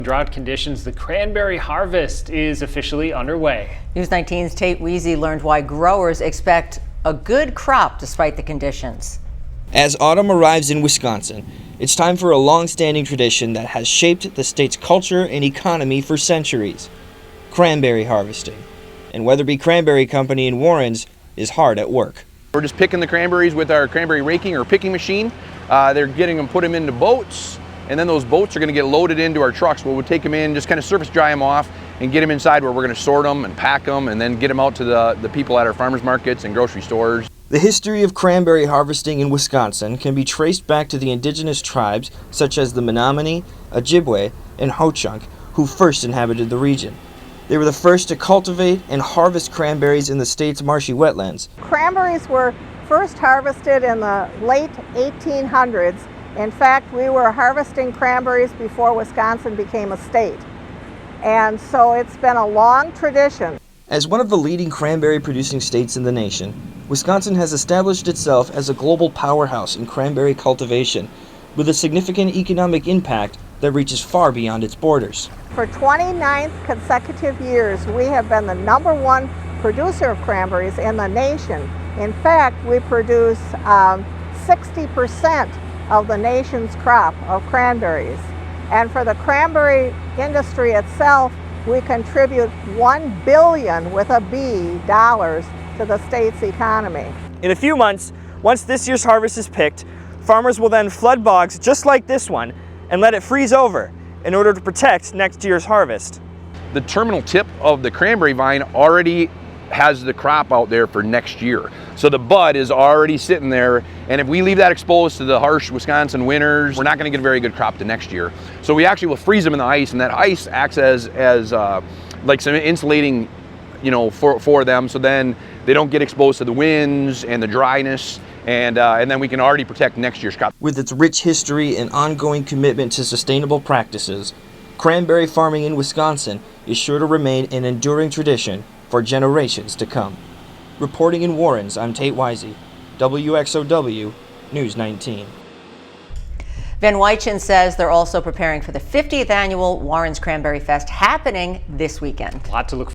Drought conditions, the cranberry harvest is officially underway. News 19's Tate Weezy learned why growers expect a good crop despite the conditions. As autumn arrives in Wisconsin, it's time for a long-standing tradition that has shaped the state's culture and economy for centuries: cranberry harvesting. And Weatherby Cranberry Company in Warrens is hard at work. We're just picking the cranberries with our cranberry raking or picking machine. They're getting them, put them into boats, and then those boats are going to get loaded into our trucks. We'll take them in, just kind of surface dry them off, and get them inside where we're going to sort them and pack them, and then get them out to the people at our farmers markets and grocery stores. The history of cranberry harvesting in Wisconsin can be traced back to the indigenous tribes such as the Menominee, Ojibwe, and Ho-Chunk, who first inhabited the region. They were the first to cultivate and harvest cranberries in the state's marshy wetlands. Cranberries were first harvested in the late 1800s. In fact, we were harvesting cranberries before Wisconsin became a state. And so it's been a long tradition. As one of the leading cranberry producing states in the nation, Wisconsin has established itself as a global powerhouse in cranberry cultivation, with a significant economic impact that reaches far beyond its borders. For 29 consecutive years, we have been the #1 producer of cranberries in the nation. In fact, we produce 60% of the nation's crop of cranberries. And for the cranberry industry itself, we contribute $1 billion with a B dollars to the state's economy. In a few months, once this year's harvest is picked, farmers will then flood bogs just like this one and let it freeze over in order to protect next year's harvest. The terminal tip of the cranberry vine already has the crop out there for next year. So the bud is already sitting there, and if we leave that exposed to the harsh Wisconsin winters, we're not going to get a very good crop to next year. So we actually will freeze them in the ice, and that ice acts as like some insulating, for them, so then they don't get exposed to the winds and the dryness, and then we can already protect next year's crop. With its rich history and ongoing commitment to sustainable practices, cranberry farming in Wisconsin is sure to remain an enduring tradition for generations to come. Reporting in Warrens, I'm Tate Weezy, WXOW News 19. Van Wychen says they're also preparing for the 50th annual Warrens Cranberry Fest happening this weekend. A lot to look